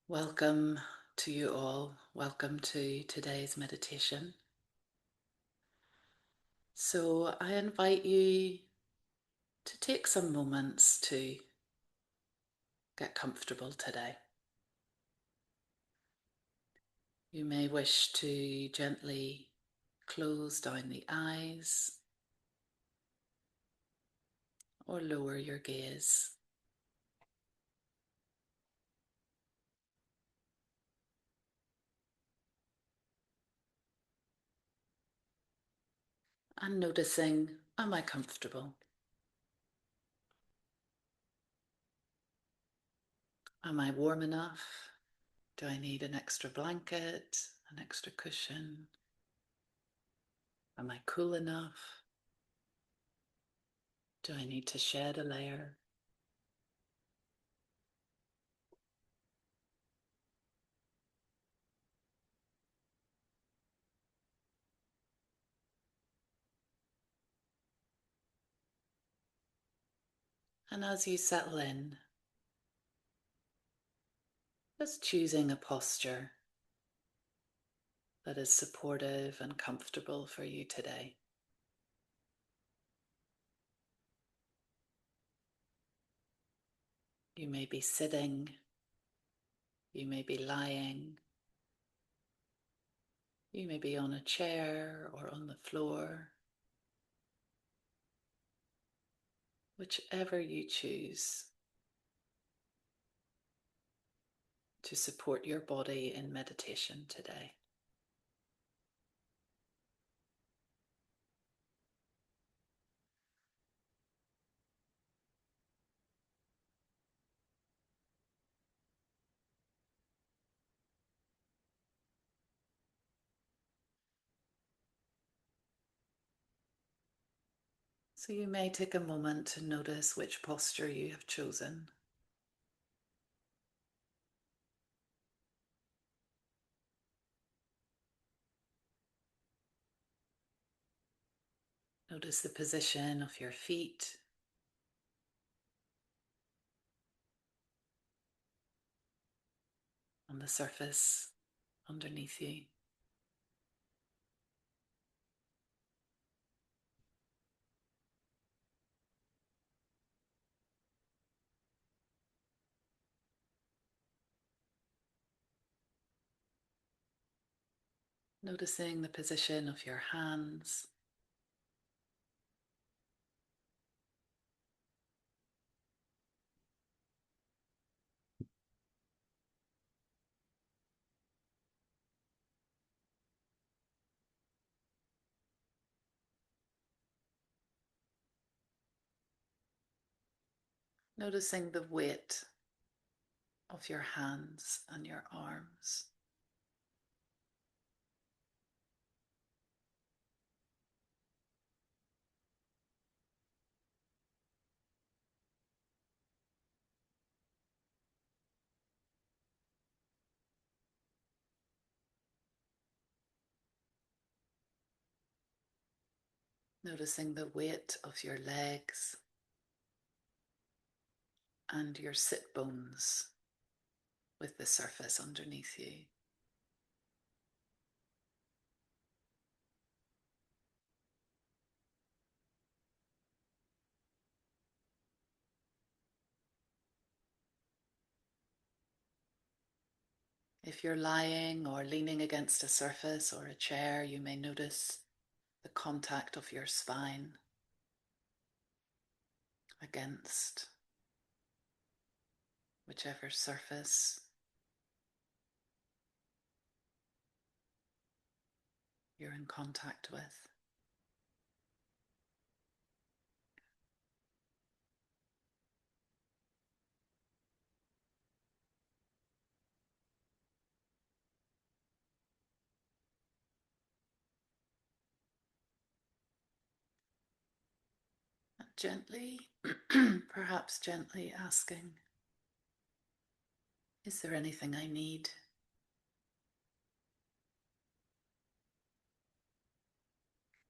Welcome to you all. Welcome to today's meditation. So, I invite you to take some moments to get comfortable today. You may wish to gently close down the eyes or lower your gaze. And noticing, am I comfortable? Am I warm enough? Do I need an extra blanket, an extra cushion? Am I cool enough? Do I need to shed a layer? And as you settle in, just choosing a posture that is supportive and comfortable for you today. You may be sitting, you may be lying, you may be on a chair or on the floor, whichever you choose to support your body in meditation today. So you may take a moment to notice which posture you have chosen. Notice the position of your feet, on the surface underneath you. Noticing the position of your hands, noticing the weight of your hands and your arms. Noticing the weight of your legs and your sit bones with the surface underneath you. If you're lying or leaning against a surface or a chair, you may notice the contact of your spine against whichever surface you're in contact with. And gently, perhaps gently asking, is there anything I need?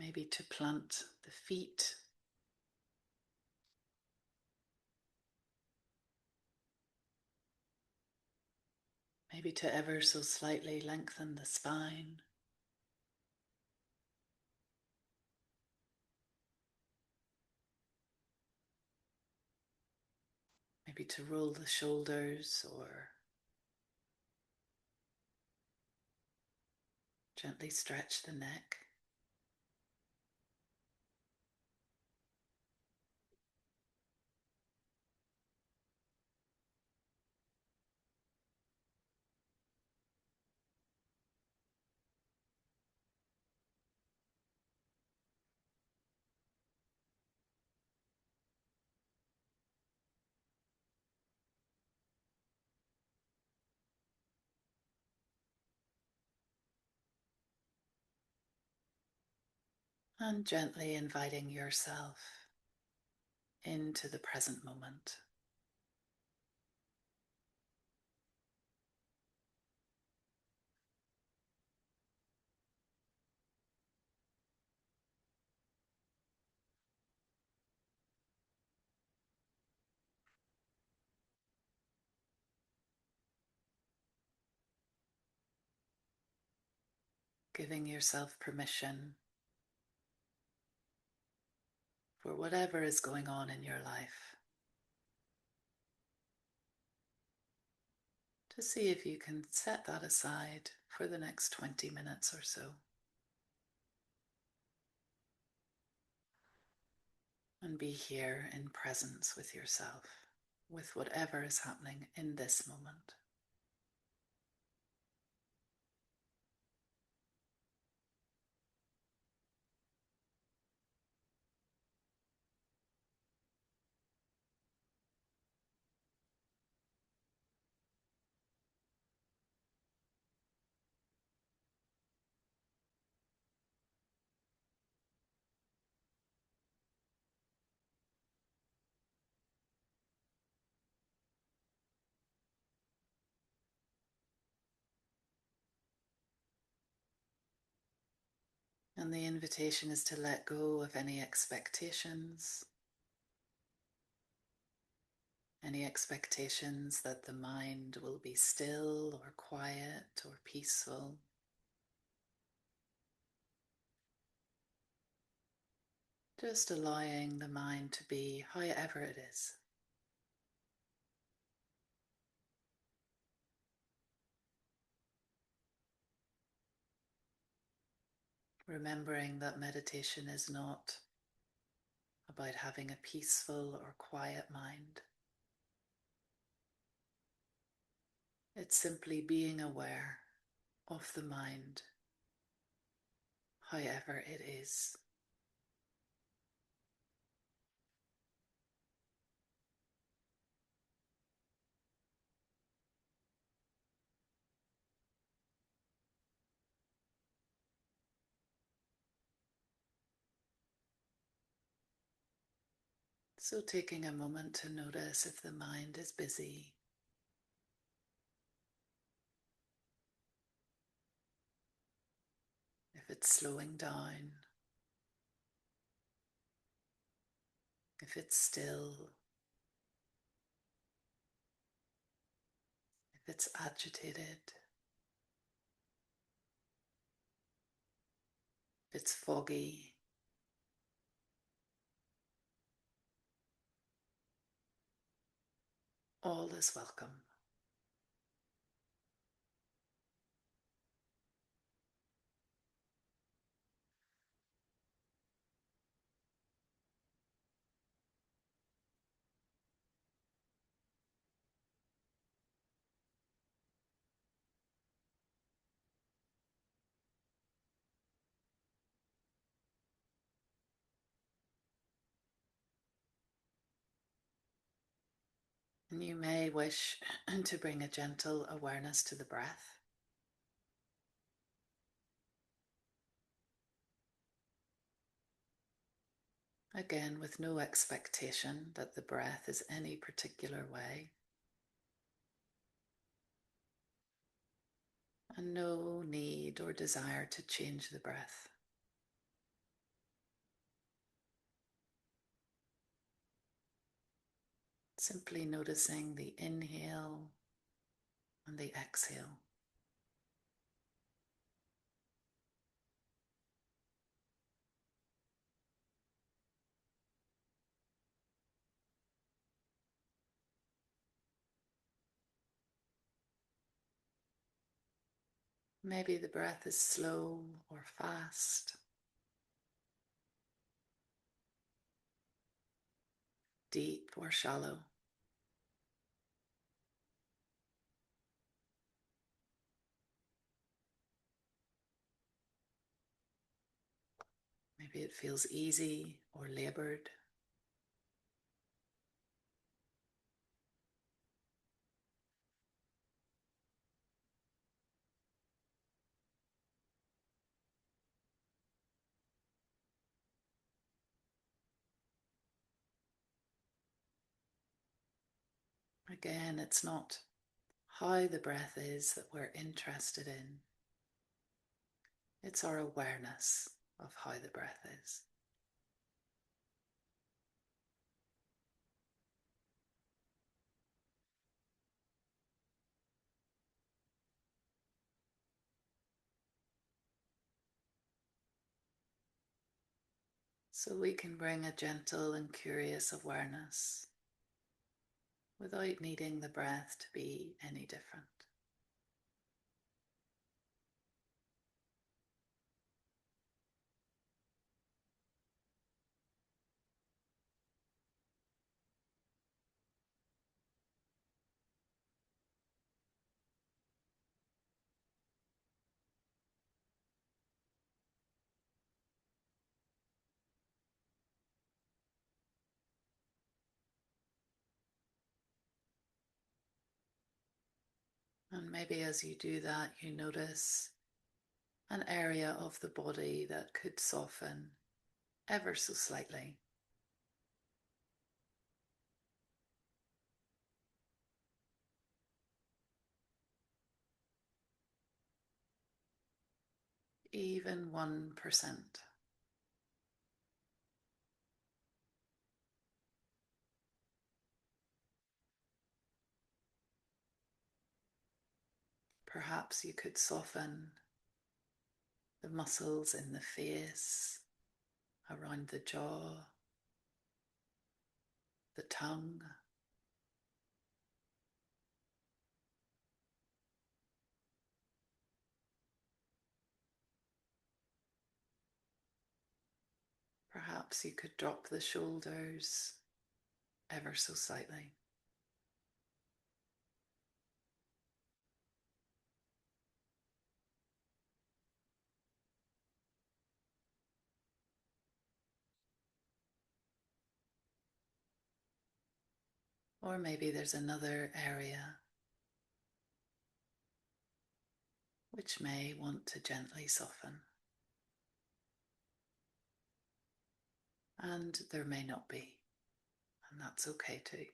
Maybe to plant the feet, Maybe to ever so slightly lengthen the spine. Maybe to roll the shoulders or gently stretch the neck. And gently inviting yourself into the present moment. Giving yourself permission for whatever is going on in your life, to see if you can set that aside for the next 20 minutes or so. And be here in presence with yourself, with whatever is happening in this moment. And the invitation is to let go of any expectations that the mind will be still or quiet or peaceful. Just allowing the mind to be however it is. Remembering that meditation is not about having a peaceful or quiet mind. It's simply being aware of the mind, however it is. So taking a moment to notice if the mind is busy, if it's slowing down, if it's still, if it's agitated, if it's foggy. All is welcome. And you may wish to bring a gentle awareness to the breath. Again, with no expectation that the breath is any particular way. And no need or desire to change the breath. Simply noticing the inhale and the exhale. Maybe the breath is slow or fast, deep or shallow. Maybe it feels easy or labored. Again, it's not how the breath is that we're interested in. It's our awareness of how the breath is. So we can bring a gentle and curious awareness without needing the breath to be any different. And maybe as you do that, you notice an area of the body that could soften ever so slightly. Even 1%. Perhaps you could soften the muscles in the face, around the jaw, the tongue. Perhaps you could drop the shoulders ever so slightly. Or maybe there's another area which may want to gently soften. And there may not be, and that's okay too.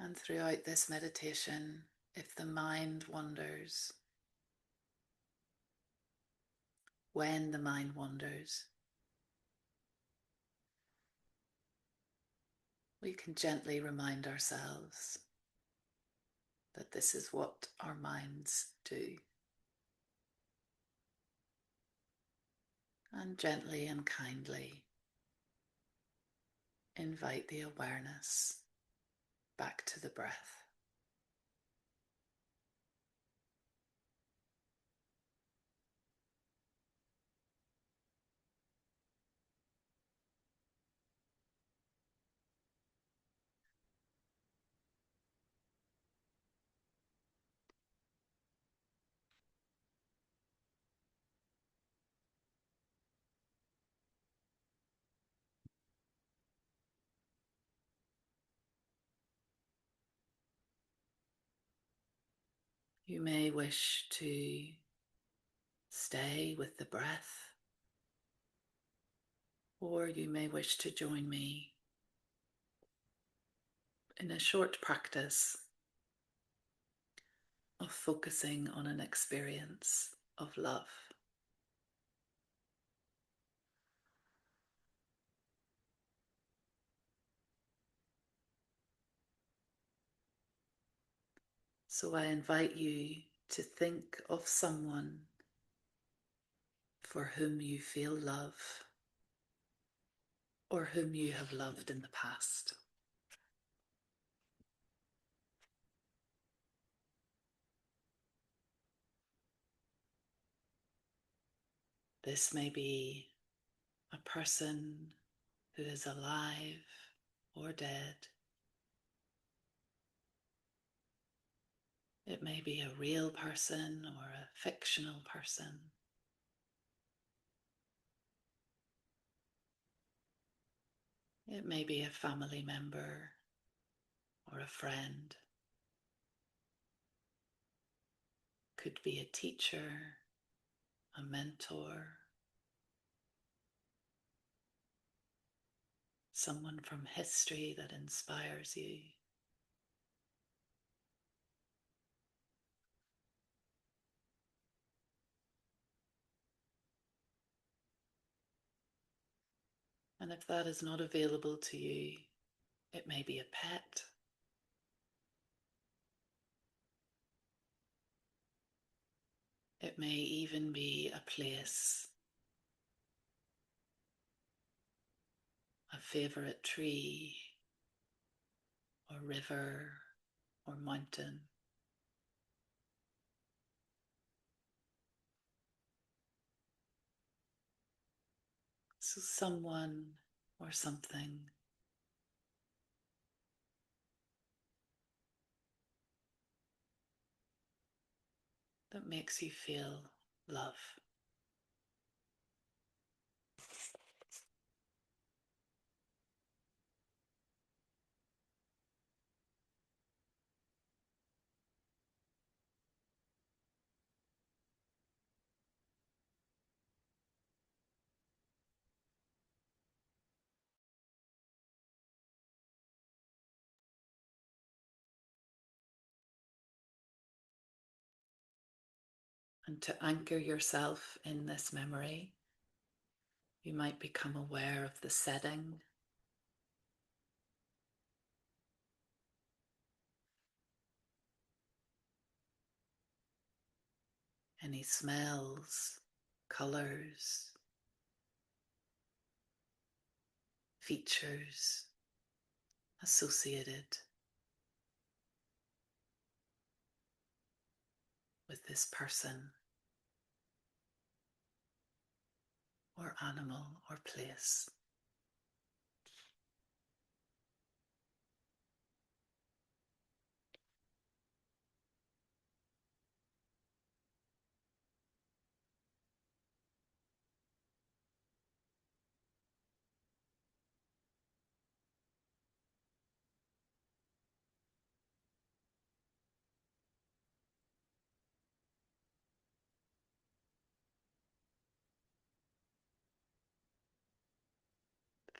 And throughout this meditation, if the mind wanders, when the mind wanders, we can gently remind ourselves that this is what our minds do. And gently and kindly invite the awareness back to the breath. You may wish to stay with the breath, or you may wish to join me in a short practice of focusing on an experience of love. So I invite you to think of someone for whom you feel love or whom you have loved in the past. This may be a person who is alive or dead. It may be a real person or a fictional person. It may be a family member or a friend. Could be a teacher, a mentor, someone from history that inspires you. And if that is not available to you, it may be a pet. It may even be a place, a favorite tree or river or mountain. So someone or something that makes you feel love. And to anchor yourself in this memory, you might become aware of the setting. Any smells, colors, features associated with this person or animal or place.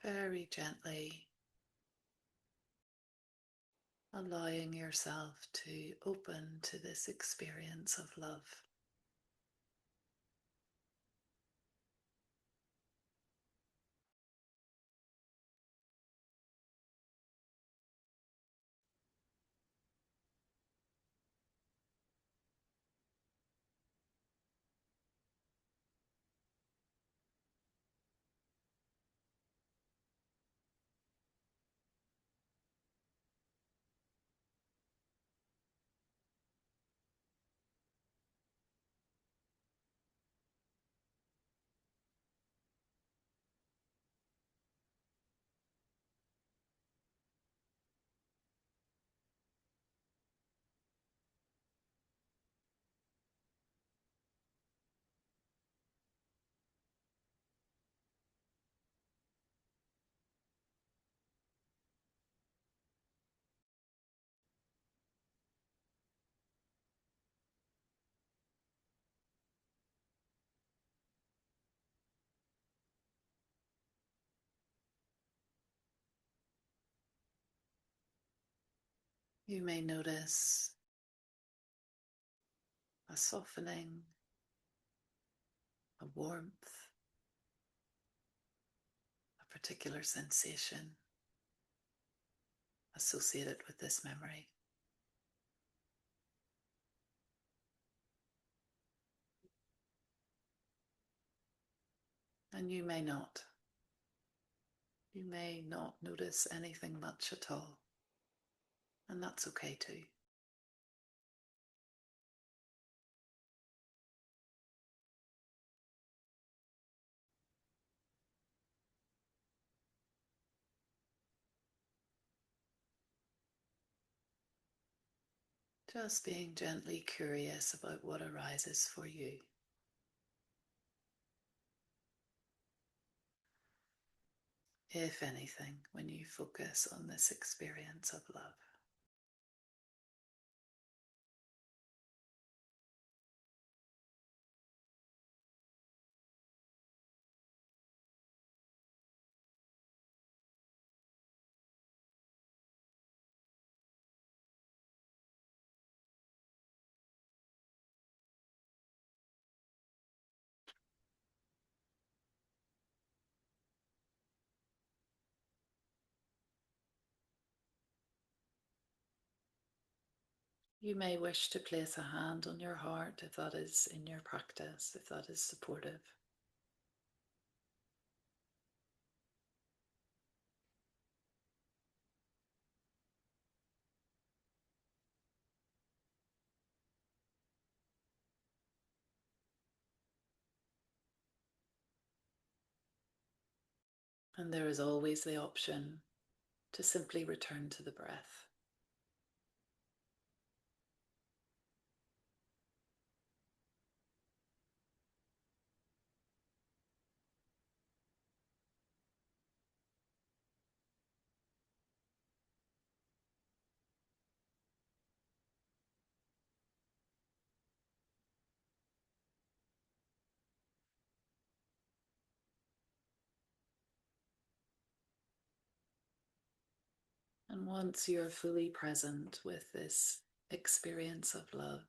Very gently allowing yourself to open to this experience of love. You may notice a softening, a warmth, a particular sensation associated with this memory. And you may not. You may not notice anything much at all. And that's okay too. Just being gently curious about what arises for you. If anything, when you focus on this experience of love. You may wish to place a hand on your heart if that is in your practice, if that is supportive. And there is always the option to simply return to the breath. And once you're fully present with this experience of love,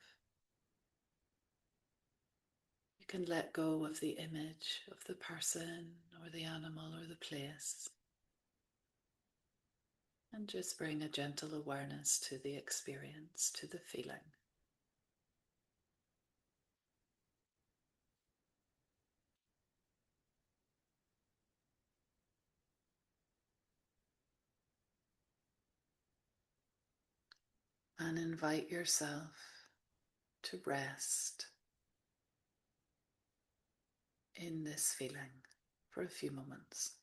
you can let go of the image of the person or the animal or the place and just bring a gentle awareness to the experience, to the feeling. And invite yourself to rest in this feeling for a few moments.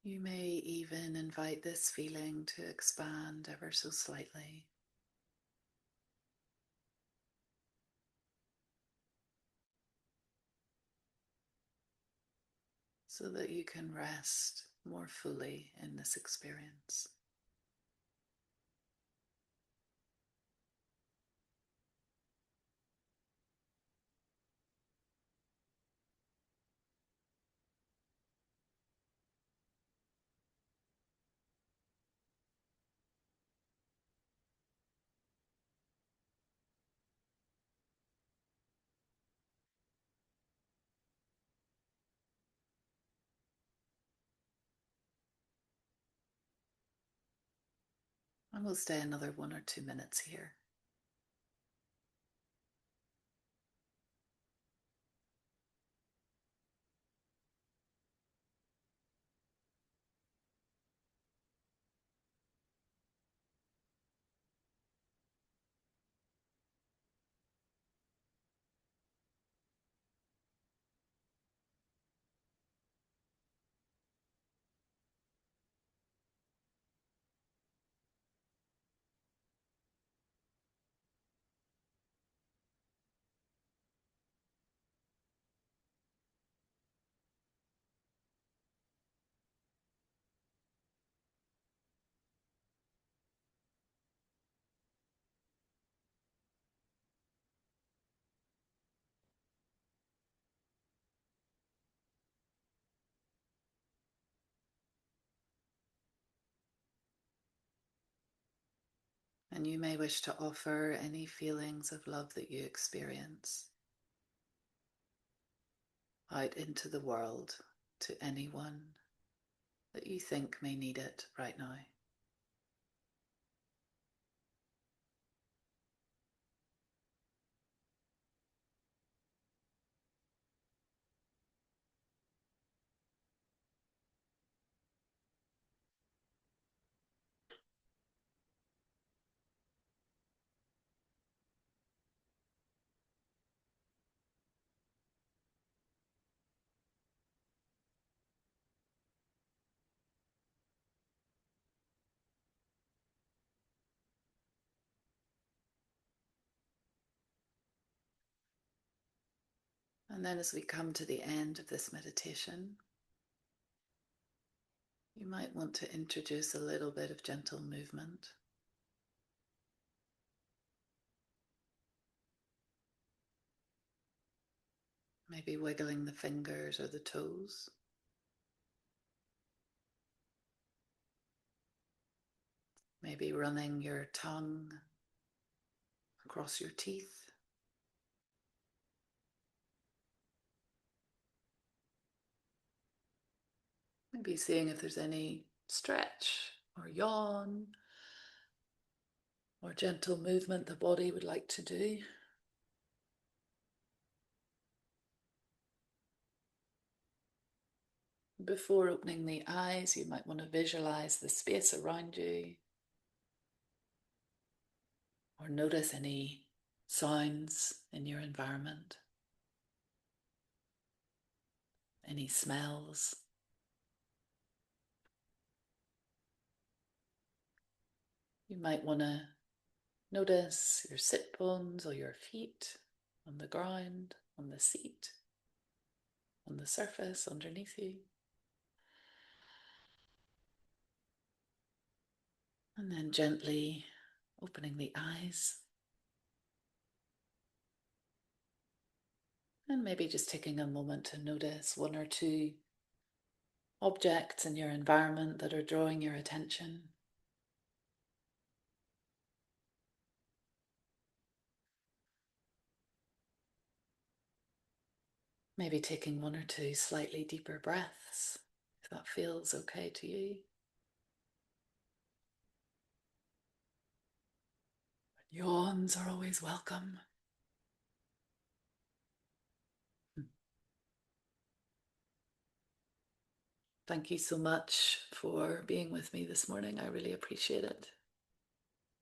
You may even invite this feeling to expand ever so slightly. So that you can rest more fully in this experience. And we'll stay another 1 or 2 minutes here. And you may wish to offer any feelings of love that you experience out into the world to anyone that you think may need it right now. And then as we come to the end of this meditation, you might want to introduce a little bit of gentle movement. Maybe wiggling the fingers or the toes. Maybe running your tongue across your teeth. Maybe seeing if there's any stretch or yawn or gentle movement the body would like to do. Before opening the eyes, you might want to visualize the space around you or notice any sounds in your environment, any smells. You might want to notice your sit bones or your feet on the ground, on the seat, on the surface underneath you. And then gently opening the eyes. And maybe just taking a moment to notice one or two objects in your environment that are drawing your attention. Maybe taking one or two slightly deeper breaths, if that feels okay to you. Yawns are always welcome. Thank you so much for being with me this morning. I really appreciate it.